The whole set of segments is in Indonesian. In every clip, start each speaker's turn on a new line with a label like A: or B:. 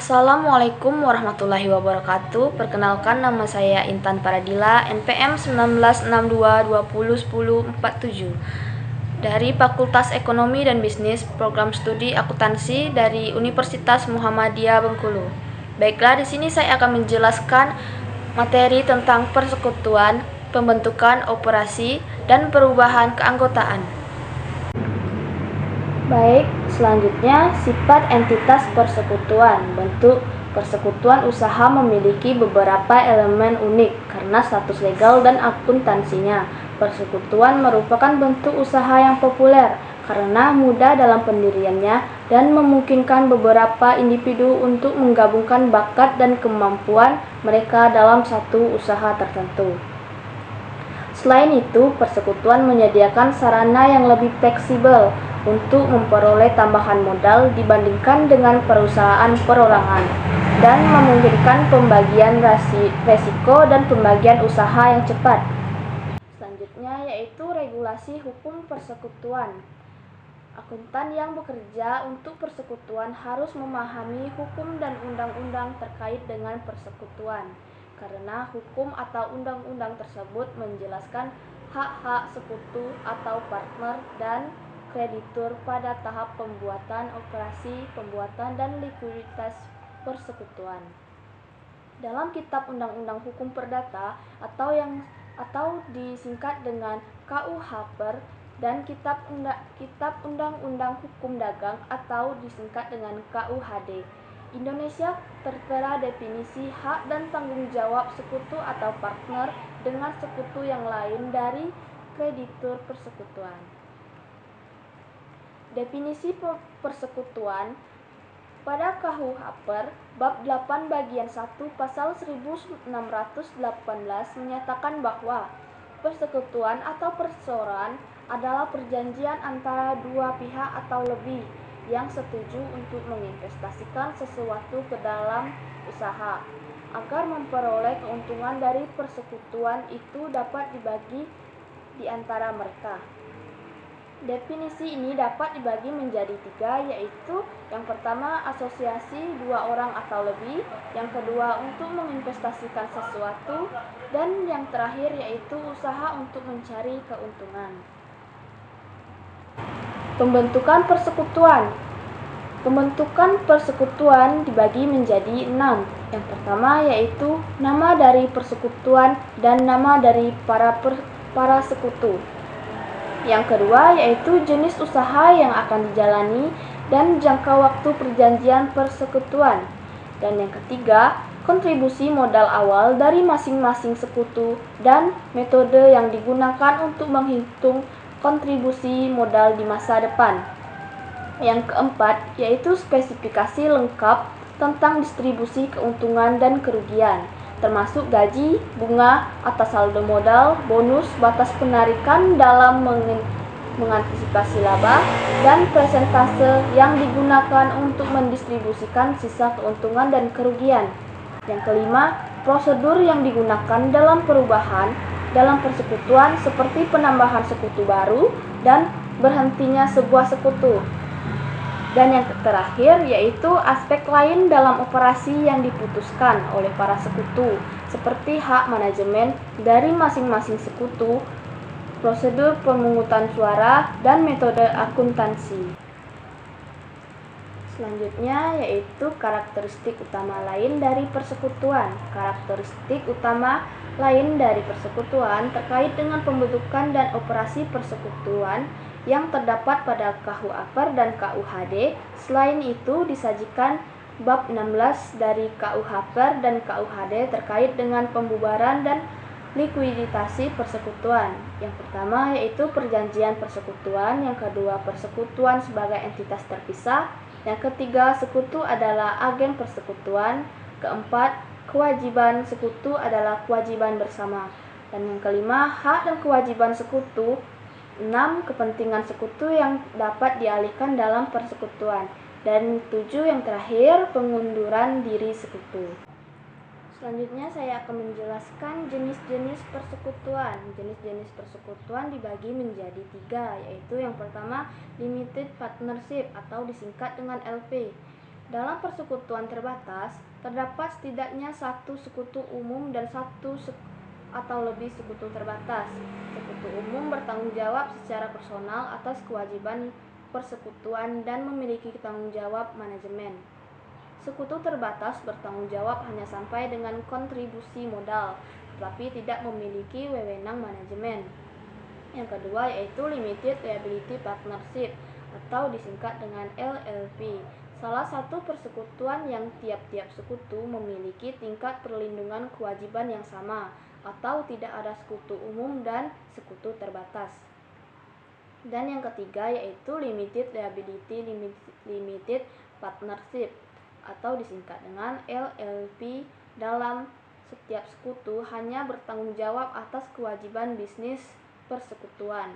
A: Assalamualaikum warahmatullahi wabarakatuh. Perkenalkan, nama saya Intan Paradila, NPM 1962201047 dari Fakultas Ekonomi dan Bisnis, Program Studi Akuntansi dari Universitas Muhammadiyah Bengkulu. Baiklah, di sini saya akan menjelaskan materi tentang persekutuan, pembentukan, operasi, dan perubahan keanggotaan. Baik, selanjutnya sifat entitas persekutuan. Bentuk persekutuan usaha memiliki beberapa elemen unik karena status legal dan akuntansinya. Persekutuan merupakan bentuk usaha yang populer karena mudah dalam pendiriannya dan memungkinkan beberapa individu untuk menggabungkan bakat dan kemampuan mereka dalam satu usaha tertentu. Selain itu, persekutuan menyediakan sarana yang lebih fleksibel untuk memperoleh tambahan modal dibandingkan dengan perusahaan perorangan dan memungkinkan pembagian resiko dan pembagian usaha yang cepat. Selanjutnya yaitu regulasi hukum persekutuan. Akuntan yang bekerja untuk persekutuan harus memahami hukum dan undang-undang terkait dengan persekutuan, karena hukum atau undang-undang tersebut menjelaskan hak-hak sekutu atau partner dan kreditur pada tahap pembuatan, operasi, pembuatan, dan likuiditas persekutuan. Dalam Kitab Undang-Undang Hukum Perdata atau disingkat dengan KUH dan Kitab Undang-Undang Hukum Dagang atau disingkat dengan KUHD, Indonesia tertera definisi hak dan tanggung jawab sekutu atau partner dengan sekutu yang lain dari kreditur persekutuan. Definisi persekutuan pada KUH bab 8 bagian 1 pasal 1618 menyatakan bahwa persekutuan atau perseroan adalah perjanjian antara dua pihak atau lebih yang setuju untuk menginvestasikan sesuatu ke dalam usaha agar memperoleh keuntungan dari persekutuan itu dapat dibagi di antara mereka. Definisi ini dapat dibagi menjadi tiga, yaitu yang pertama asosiasi dua orang atau lebih, yang kedua untuk menginvestasikan sesuatu, dan yang terakhir yaitu usaha untuk mencari keuntungan. Pembentukan persekutuan. Pembentukan persekutuan dibagi menjadi 6. Yang pertama yaitu nama dari persekutuan dan nama dari para sekutu. Yang kedua yaitu jenis usaha yang akan dijalani dan jangka waktu perjanjian persekutuan. Dan yang ketiga, kontribusi modal awal dari masing-masing sekutu dan metode yang digunakan untuk menghitung kontribusi modal di masa depan. Yang keempat yaitu spesifikasi lengkap tentang distribusi keuntungan dan kerugian, termasuk gaji, bunga atas saldo modal, bonus, batas penarikan dalam mengantisipasi laba, dan persentase yang digunakan untuk mendistribusikan sisa keuntungan dan kerugian. Yang kelima, prosedur yang digunakan dalam perubahan dalam persekutuan seperti penambahan sekutu baru dan berhentinya sebuah sekutu. Dan yang terakhir yaitu aspek lain dalam operasi yang diputuskan oleh para sekutu, seperti hak manajemen dari masing-masing sekutu, prosedur pemungutan suara, dan metode akuntansi. Selanjutnya yaitu karakteristik utama lain dari persekutuan. Karakteristik utama lain dari persekutuan terkait dengan pembentukan dan operasi persekutuan yang terdapat pada KUH dan KUHD. Selain itu disajikan bab 16 dari KUH dan KUHD terkait dengan pembubaran dan likuiditasi persekutuan. Yang pertama yaitu perjanjian persekutuan, yang kedua persekutuan sebagai entitas terpisah, yang ketiga sekutu adalah agen persekutuan, keempat kewajiban sekutu adalah kewajiban bersama, dan yang kelima hak dan kewajiban sekutu, 6 kepentingan sekutu yang dapat dialihkan dalam persekutuan, dan 7 yang terakhir pengunduran diri sekutu. Selanjutnya saya akan menjelaskan jenis-jenis persekutuan. Jenis-jenis persekutuan dibagi menjadi 3, yaitu yang pertama limited partnership atau disingkat dengan LP. Dalam persekutuan terbatas, terdapat setidaknya satu sekutu umum dan satu atau lebih sekutu terbatas. Sekutu umum bertanggung jawab secara personal atas kewajiban persekutuan dan memiliki tanggung jawab manajemen. Sekutu terbatas bertanggung jawab hanya sampai dengan kontribusi modal, tetapi tidak memiliki wewenang manajemen. Yang kedua yaitu Limited Liability Partnership atau disingkat dengan LLP. Salah satu persekutuan yang tiap-tiap sekutu memiliki tingkat perlindungan kewajiban yang sama, atau tidak ada sekutu umum dan sekutu terbatas. Dan yang ketiga yaitu Limited Liability Limited Partnership atau disingkat dengan LLP. Dalam setiap sekutu hanya bertanggung jawab atas kewajiban bisnis persekutuan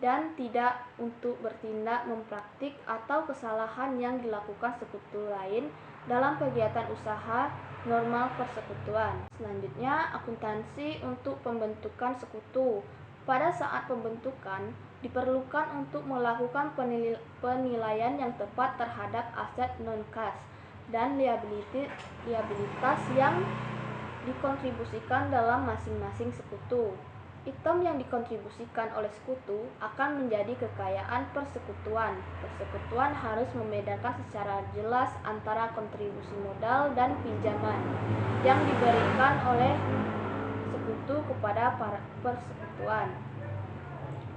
A: dan tidak untuk bertindak mempraktik atau kesalahan yang dilakukan sekutu lain dalam kegiatan usaha normal persekutuan. Selanjutnya, akuntansi untuk pembentukan sekutu. Pada saat pembentukan, diperlukan untuk melakukan penilaian yang tepat terhadap aset non-cash dan liabilitas yang dikontribusikan dalam masing-masing sekutu. Item yang dikontribusikan oleh sekutu akan menjadi kekayaan persekutuan. Persekutuan harus membedakan secara jelas antara kontribusi modal dan pinjaman yang diberikan oleh sekutu kepada persekutuan.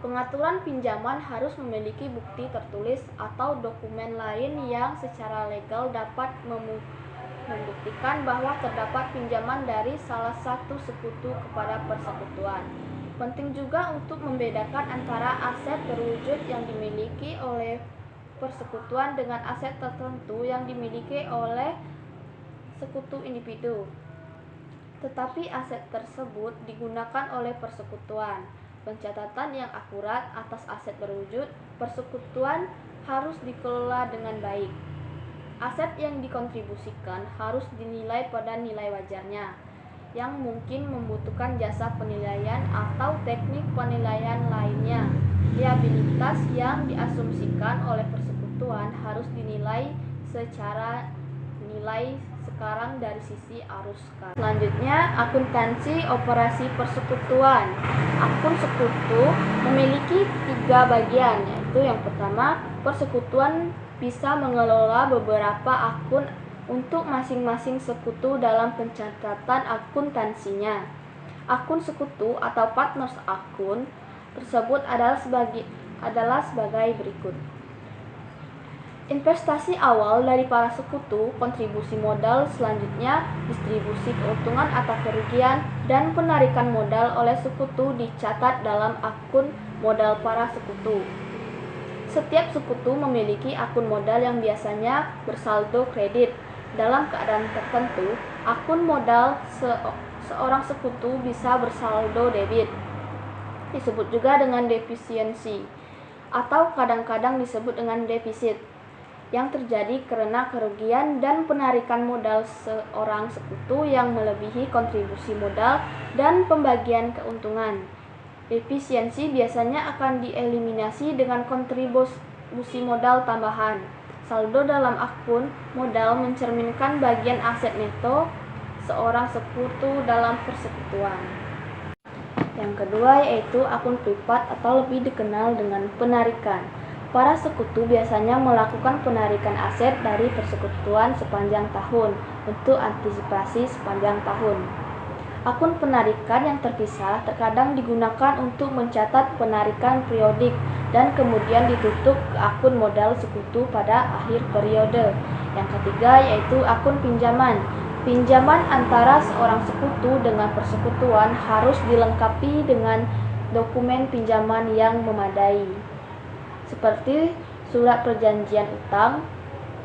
A: Pengaturan pinjaman harus memiliki bukti tertulis atau dokumen lain yang secara legal dapat membuktikan bahwa terdapat pinjaman dari salah satu sekutu kepada persekutuan. Penting juga untuk membedakan antara aset berwujud yang dimiliki oleh persekutuan dengan aset tertentu yang dimiliki oleh sekutu individu, tetapi aset tersebut digunakan oleh persekutuan. Pencatatan yang akurat atas aset berwujud persekutuan harus dikelola dengan baik. Aset yang dikontribusikan harus dinilai pada nilai wajarnya, yang mungkin membutuhkan jasa penilaian atau teknik penilaian lainnya. Liabilitas yang diasumsikan oleh persekutuan harus dinilai secara nilai sekarang dari sisi arus kas. Selanjutnya, akuntansi operasi persekutuan. Akun sekutu memiliki 3 bagian, yaitu yang pertama, persekutuan bisa mengelola beberapa akun untuk masing-masing sekutu dalam pencatatan akuntansinya. Akun sekutu atau partners akun tersebut adalah sebagai berikut. Investasi awal dari para sekutu, kontribusi modal, selanjutnya distribusi keuntungan atau kerugian, dan penarikan modal oleh sekutu dicatat dalam akun modal para sekutu. Setiap sekutu memiliki akun modal yang biasanya bersaldo kredit. Dalam keadaan tertentu, akun modal seorang sekutu bisa bersaldo debit. Disebut juga dengan defisiensi, atau kadang-kadang disebut dengan defisit, yang terjadi karena kerugian dan penarikan modal seorang sekutu yang melebihi kontribusi modal dan pembagian keuntungan. Defisiensi biasanya akan dieliminasi dengan kontribusi modal tambahan. Saldo dalam akun modal mencerminkan bagian aset neto seorang sekutu dalam persekutuan. Yang kedua yaitu akun privat atau lebih dikenal dengan penarikan. Para sekutu biasanya melakukan penarikan aset dari persekutuan sepanjang tahun untuk antisipasi sepanjang tahun. Akun penarikan yang terpisah terkadang digunakan untuk mencatat penarikan periodik dan kemudian ditutup ke akun modal sekutu pada akhir periode. Yang ketiga yaitu akun pinjaman. Pinjaman antara seorang sekutu dengan persekutuan harus dilengkapi dengan dokumen pinjaman yang memadai, seperti surat perjanjian utang.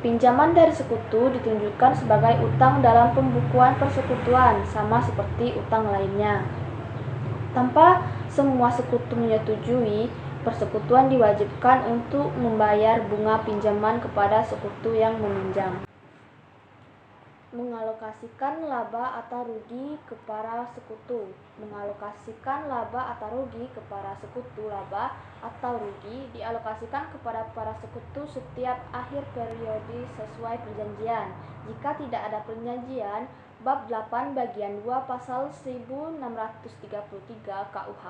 A: Pinjaman dari sekutu ditunjukkan sebagai utang dalam pembukuan persekutuan, sama seperti utang lainnya. Tanpa semua sekutu menyetujui, persekutuan diwajibkan untuk membayar bunga pinjaman kepada sekutu yang meminjam. Mengalokasikan laba atau rugi ke para sekutu. Mengalokasikan laba atau rugi ke para sekutu. Laba atau rugi dialokasikan kepada para sekutu setiap akhir periode sesuai perjanjian. Jika tidak ada perjanjian, bab 8 bagian 2 pasal 1633 KUH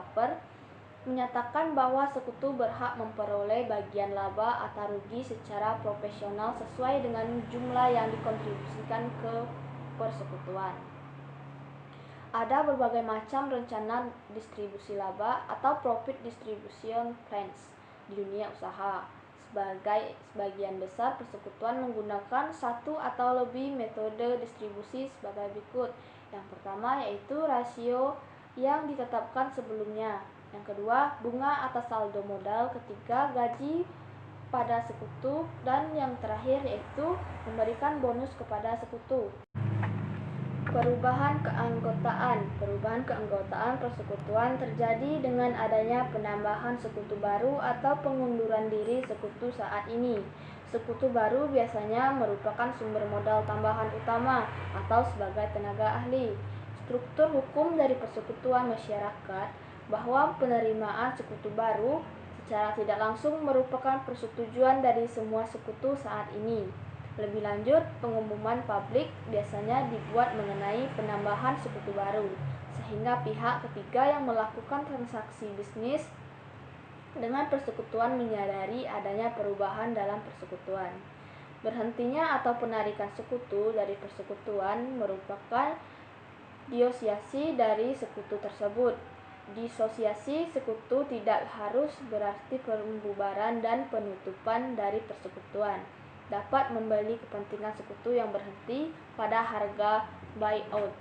A: menyatakan bahwa sekutu berhak memperoleh bagian laba atau rugi secara proporsional sesuai dengan jumlah yang dikontribusikan ke persekutuan. Ada berbagai macam rencana distribusi laba atau profit distribution plans di dunia usaha. Sebagian besar persekutuan menggunakan satu atau lebih metode distribusi sebagai berikut. Yang pertama yaitu rasio yang ditetapkan sebelumnya. Yang kedua, bunga atas saldo modal. Ketiga, gaji pada sekutu. Dan yang terakhir yaitu memberikan bonus kepada sekutu. Perubahan keanggotaan. Perubahan keanggotaan persekutuan terjadi dengan adanya penambahan sekutu baru atau pengunduran diri sekutu saat ini. Sekutu baru biasanya merupakan sumber modal tambahan utama atau sebagai tenaga ahli. Struktur hukum dari persekutuan masyarakat bahwa penerimaan sekutu baru secara tidak langsung merupakan persetujuan dari semua sekutu saat ini. Lebih lanjut, pengumuman publik biasanya dibuat mengenai penambahan sekutu baru, sehingga pihak ketiga yang melakukan transaksi bisnis dengan persekutuan menyadari adanya perubahan dalam persekutuan. Berhentinya atau penarikan sekutu dari persekutuan merupakan disosiasi dari sekutu tersebut. Disosiasi sekutu tidak harus berarti pembubaran dan penutupan dari persekutuan. Dapat membeli kepentingan sekutu yang berhenti pada harga buyout.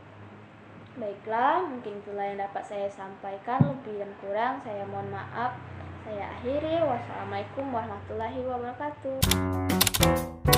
A: Baiklah, mungkin itulah yang dapat saya sampaikan. Lebih dan kurang saya mohon maaf. Saya akhiri. Wassalamualaikum warahmatullahi wabarakatuh.